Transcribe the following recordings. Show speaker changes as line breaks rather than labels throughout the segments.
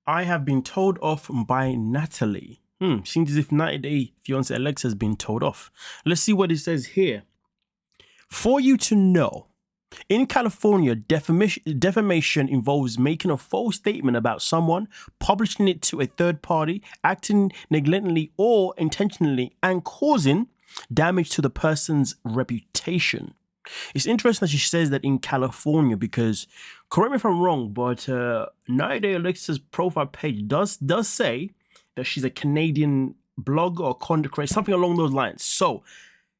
I have been told off by Natalie. Seems as if 90-day fiance Alexa has been told off. Let's see what it says here. For you to know, in California, defamation involves making a false statement about someone, publishing it to a third party, acting negligently or intentionally, and causing damage to the person's reputation. It's interesting that she says that in California because, correct me if I'm wrong, but 90-day Alexa's profile page does say that she's a Canadian blogger or content creator, something along those lines. So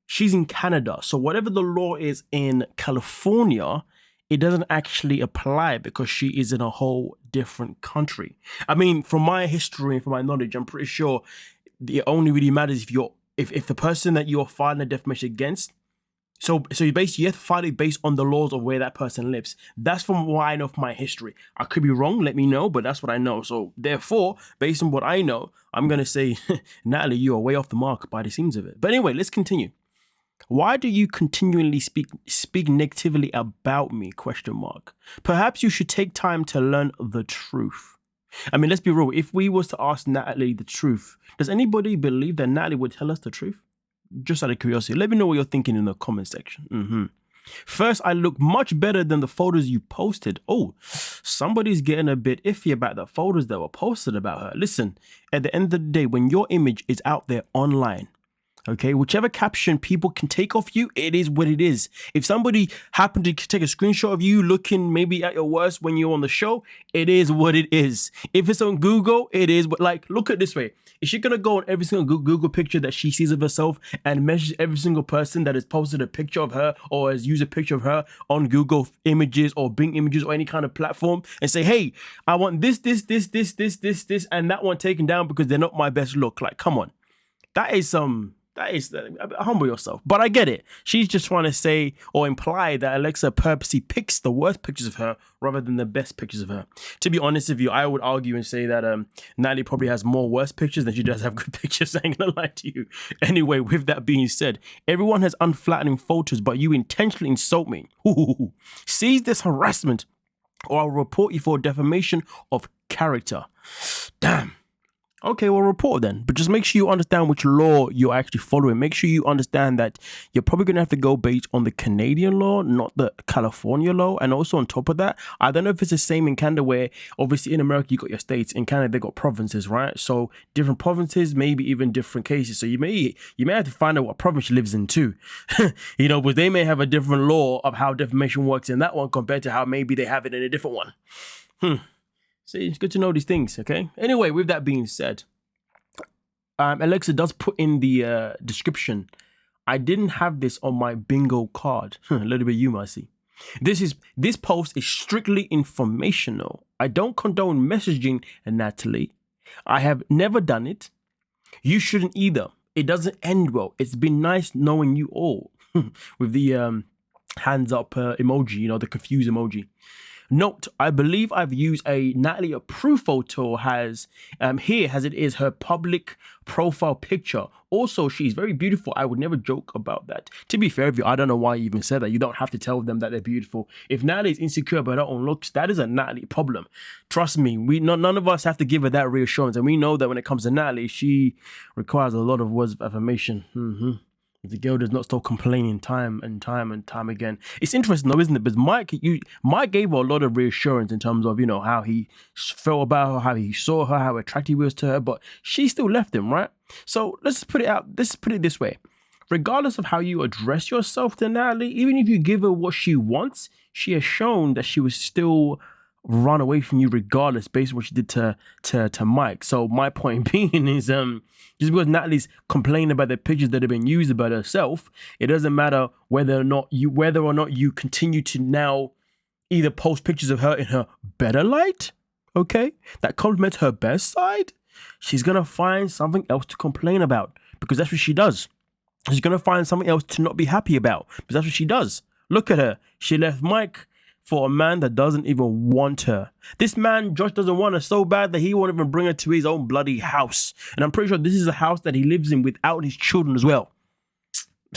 she's in Canada. So whatever the law is in California, it doesn't actually apply because she is in a whole different country. I mean, from my history and from my knowledge, I'm pretty sure it only really matters if the person that you're filing a defamation against. So you basically have to file it based on the laws of where that person lives. That's from what I know from my history. I could be wrong, let me know, but that's what I know. So therefore, based on what I know, I'm going to say, Natalie, you are way off the mark by the seams of it. But anyway, let's continue. Why do you continually speak negatively about me? ? Perhaps you should take time to learn the truth. I mean, let's be real. If we was to ask Natalie the truth, does anybody believe that Natalie would tell us the truth? Just out of curiosity, let me know what you're thinking in the comment section. First, I look much better than the photos you posted. Oh, somebody's getting a bit iffy about the photos that were posted about her. Listen, at the end of the day, when your image is out there online, okay, whichever caption people can take off you, it is what it is. If somebody happened to take a screenshot of you looking maybe at your worst when you're on the show, it is what it is. If it's on Google, it is what, like, look at it this way. Is she going to go on every single Google picture that she sees of herself and message every single person that has posted a picture of her or has used a picture of her on Google Images or Bing Images or any kind of platform and say, hey, I want this, and that one taken down because they're not my best look? Like, come on. That is humble yourself. But I get it. She's just trying to say or imply that Alexa purposely picks the worst pictures of her rather than the best pictures of her. To be honest with you, I would argue and say that Natalie probably has more worst pictures than she does have good pictures. I ain't gonna lie to you. Anyway, with that being said, everyone has unflattering photos, but you intentionally insult me. Seize this harassment or I'll report you for defamation of character. Damn. Okay, well, report then. But just make sure you understand which law you're actually following. Make sure you understand that you're probably going to have to go based on the Canadian law, not the California law. And also on top of that, I don't know if it's the same in Canada where obviously in America, you got your states. In Canada, they got provinces, right? So different provinces, maybe even different cases. So you may have to find out what province she lives in too. Because they may have a different law of how defamation works in that one compared to how maybe they have it in a different one. See, it's good to know these things, okay? Anyway, with that being said, Alexa does put in the description, I didn't have this on my bingo card. A little bit you might see. This post is strictly informational. I don't condone messaging, Natalie. I have never done it. You shouldn't either. It doesn't end well. It's been nice knowing you all. With the hands up emoji, the confused emoji. Note, I believe I've used a Natalie approved photo here as it is her public profile picture. Also, she's very beautiful. I would never joke about that. To be fair with you, I don't know why you even said that. You don't have to tell them that they're beautiful. If Natalie is insecure about her own looks, that is a Natalie problem. Trust me, none of us have to give her that reassurance. And we know that when it comes to Natalie, she requires a lot of words of affirmation. The girl does not stop complaining time and time again. It's interesting though, isn't it? Because Mike gave her a lot of reassurance in terms of, how he felt about her, how he saw her, how attracted he was to her, but she still left him, right? So let's put it this way. Regardless of how you address yourself to Natalie, even if you give her what she wants, she has shown that she was still run away from you regardless based on what she did to Mike. So my point being is just because Natalie's complaining about the pictures that have been used about herself, it doesn't matter whether or not you continue to now either post pictures of her in her better light, okay, that complements her best side. She's gonna find something else to complain about because that's what she does. She's gonna find something else to not be happy about because that's what she does. Look at her. She left Mike for a man that doesn't even want her. This man, Josh, doesn't want her so bad that he won't even bring her to his own bloody house. And I'm pretty sure this is a house that he lives in without his children as well.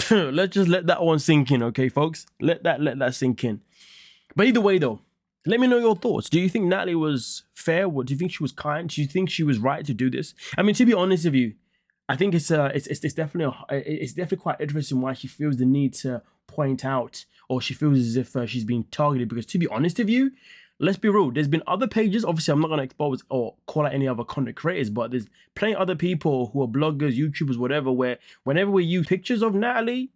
Let's just let that one sink in, okay, folks? Let that sink in. But either way, though, let me know your thoughts. Do you think Natalie was fair? What do you think she was kind? Do you think she was right to do this? I mean, to be honest with you, I think it's definitely quite interesting why she feels the need to point out, or she feels as if she's being targeted. Because to be honest with you, let's be real, there's been other pages. Obviously, I'm not going to expose or call out any other content creators, but there's plenty of other people who are bloggers, YouTubers, whatever, where whenever we use pictures of Natalie,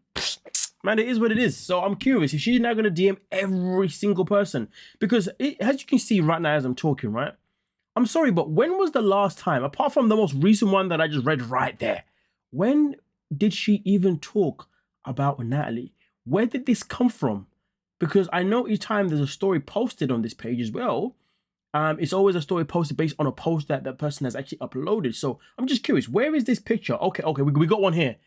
man, it is what it is. So I'm curious if she's now going to DM every single person. Because as you can see right now as I'm talking, right? I'm sorry, but when was the last time, apart from the most recent one that I just read right there, when did she even talk about Natalie? Where did this come from? Because I know each time there's a story posted on this page as well, it's always a story posted based on a post that that person has actually uploaded. So I'm just curious, where is this picture? Okay, we got one here.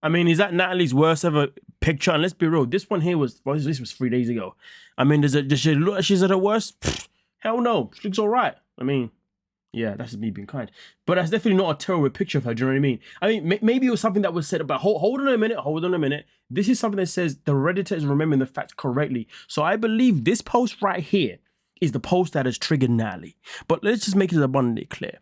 I mean, is that Natalie's worst ever picture? And let's be real, this one here was 3 days ago. I mean, does she look like she's at her worst? Pfft, hell no, she looks all right. I mean, yeah, that's me being kind. But that's definitely not a terrible picture of her, do you know what I mean? I mean, maybe it was something that was said about, hold on a minute. This is something that says the Redditor is remembering the facts correctly. So I believe this post right here is the post that has triggered Natalie. But let's just make it abundantly clear.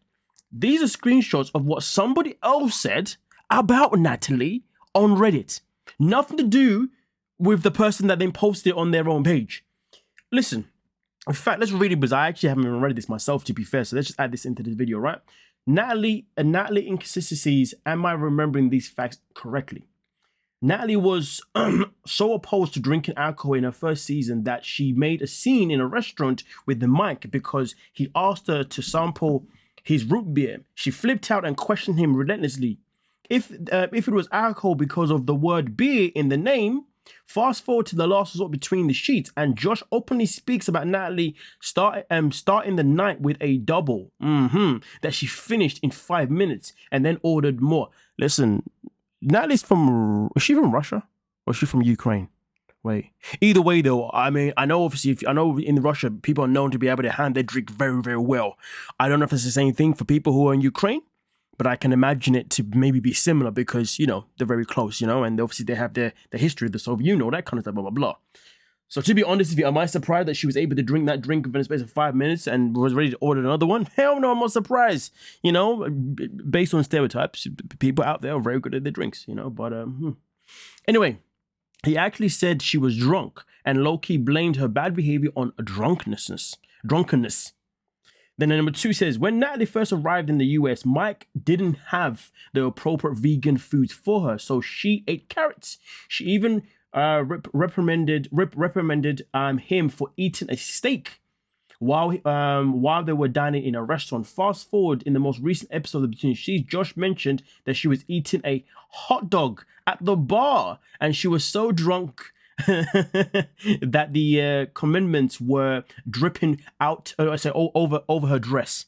These are screenshots of what somebody else said about Natalie on Reddit. Nothing to do with the person that then posted it on their own page. Listen, in fact, let's read it because I actually haven't even read this myself, to be fair. So let's just add this into this video, right? Natalie inconsistencies. Am I remembering these facts correctly? Natalie was so opposed to drinking alcohol in her first season that she made a scene in a restaurant with the mic because he asked her to sample his root beer. She flipped out and questioned him relentlessly. If it was alcohol because of the word beer in the name, fast forward to the last resort between the sheets, and Josh openly speaks about Natalie starting the night with a double that she finished in 5 minutes and then ordered more. Listen, Natalie's is she from Russia or is she from Ukraine? Wait, either way though, I mean, I know obviously, I know in Russia, people are known to be able to handle their drink very, very well. I don't know if it's the same thing for people who are in Ukraine, but I can imagine it to maybe be similar because, you know, they're very close, you know, and obviously they have the history of the Soviet Union, all that kind of stuff, blah, blah, blah. So to be honest with you, am I surprised that she was able to drink that drink within a space of 5 minutes and was ready to order another one? Hell no, I'm not surprised. You know, based on stereotypes, people out there are very good at their drinks, you know, but anyway, he actually said she was drunk and low-key blamed her bad behavior on drunkenness. Then number 2 says, when Natalie first arrived in the US, Mike didn't have the appropriate vegan foods for her, so she ate carrots. She even reprimanded him for eating a steak while they were dining in a restaurant. Fast forward in the most recent episode of Between Sheets, Josh mentioned that she was eating a hot dog at the bar, and she was so drunk that the condiments were dripping out over her dress.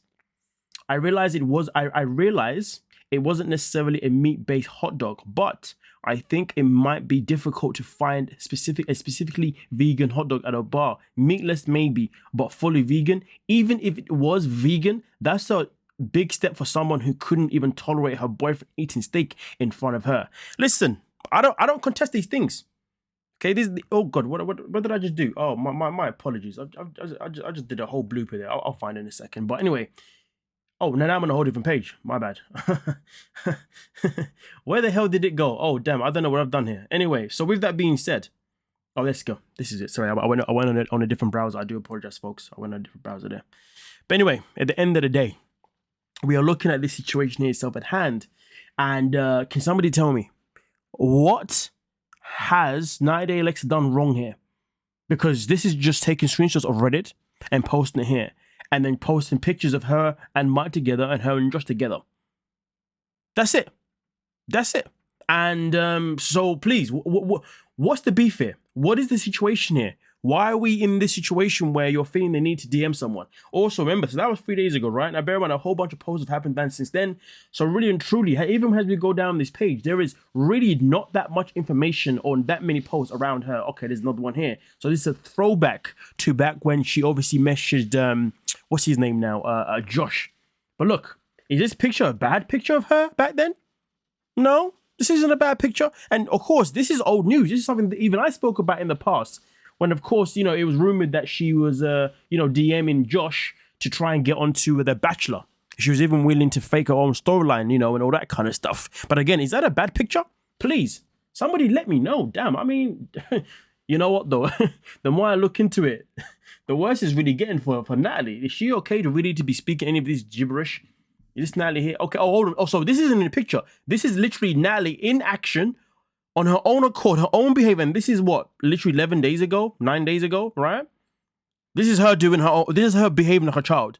I realize it wasn't necessarily a meat-based hot dog, but I think it might be difficult to find a specifically vegan hot dog at a bar. Meatless maybe, but fully vegan. Even if it was vegan, that's a big step for someone who couldn't even tolerate her boyfriend eating steak in front of her. Listen, I don't contest these things. Okay, oh god, what did I just do? Oh, my apologies. I just did a whole blooper there. I'll find it in a second. But anyway, oh, now I'm on a whole different page. My bad. Where the hell did it go? Oh, damn, I don't know what I've done here. Anyway, so with that being said, oh, let's go. This is it. Sorry, I went on a different browser. I do apologize, folks. I went on a different browser there. But anyway, at the end of the day, we are looking at this situation here itself at hand. And can somebody tell me, what has 90 Day Alexa done wrong here? Because this is just taking screenshots of Reddit and posting it here, and then posting pictures of her and Mike together and her and Josh together. That's it. And so please, what's the beef here? What is the situation here? Why are we in this situation where you're feeling the need to DM someone? Also, remember, so that was 3 days ago, right? Now, bear in mind, a whole bunch of posts have happened since then. So really and truly, even as we go down this page, there is really not that much information on that many posts around her. Okay, there's another one here. So this is a throwback to back when she obviously messaged, what's his name now? Josh. But look, is this picture a bad picture of her back then? No, this isn't a bad picture. And of course, this is old news. This is something that even I spoke about in the past. When, of course, you know, it was rumored that she was, DMing Josh to try and get onto The Bachelor. She was even willing to fake her own storyline, you know, and all that kind of stuff. But again, is that a bad picture? Please, somebody let me know. Damn, I mean, you know what though? The more I look into it, the worse it's really getting for Natalie. Is she okay to really to be speaking any of this gibberish? Is this Natalie here? Okay, oh, hold on. Oh, so this isn't in the picture. This is literally Natalie in action on her own accord, her own behavior. And this is what? Literally 11 days ago, 9 days ago, right? This is her doing her own, this is her behaving like a child.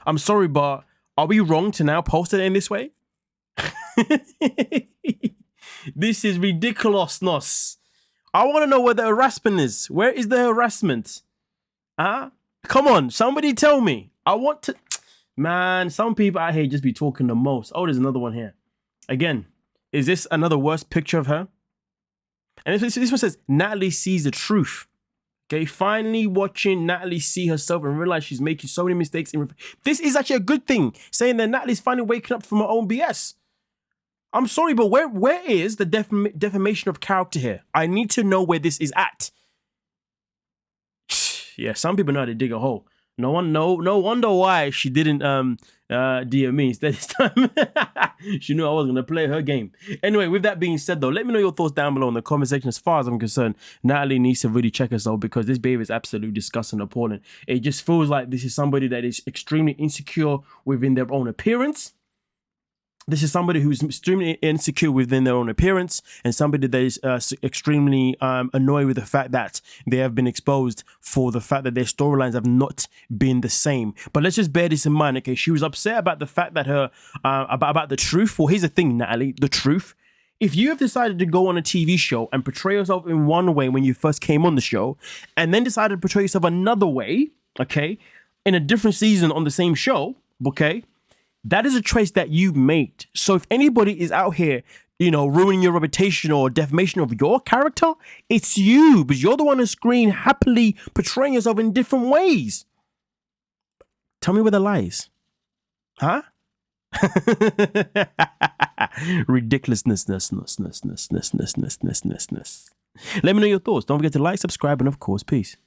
I'm sorry, but are we wrong to now post it in this way? This is ridiculousness. I want to know where the harassment is. Where is the harassment? Huh? Come on, somebody tell me. I want to... Man, some people out here just be talking the most. Oh, there's another one here. Again, is this another worst picture of her? And this one says, Natalie sees the truth. Okay, finally watching Natalie see herself and realize she's making so many mistakes. This is actually a good thing, saying that Natalie's finally waking up from her own BS. I'm sorry, but where is the defamation of character here? I need to know where this is at. Yeah, some people know how to dig a hole. No wonder why she didn't DM me instead this time. She knew I was gonna play her game. Anyway, with that being said though, let me know your thoughts down below in the comment section. As far as I'm concerned, Natalie needs to really check herself, because this behavior is absolutely disgusting and appalling. It just feels like this is somebody that is extremely insecure within their own appearance. This is somebody who's extremely insecure within their own appearance, and somebody that is extremely annoyed with the fact that they have been exposed for the fact that their storylines have not been the same. But let's just bear this in mind, okay? She was upset about the fact that her, about the truth. Well, here's the thing, Natalie, the truth. If you have decided to go on a TV show and portray yourself in one way when you first came on the show, and then decided to portray yourself another way, okay, in a different season on the same show, okay, that is a choice that you made. So if anybody is out here, you know, ruining your reputation or defamation of your character, it's you, because you're the one on screen happily portraying yourself in different ways. Tell me where the lies. Huh? Ridiculousness. Let me know your thoughts. Don't forget to like, subscribe, and of course, peace.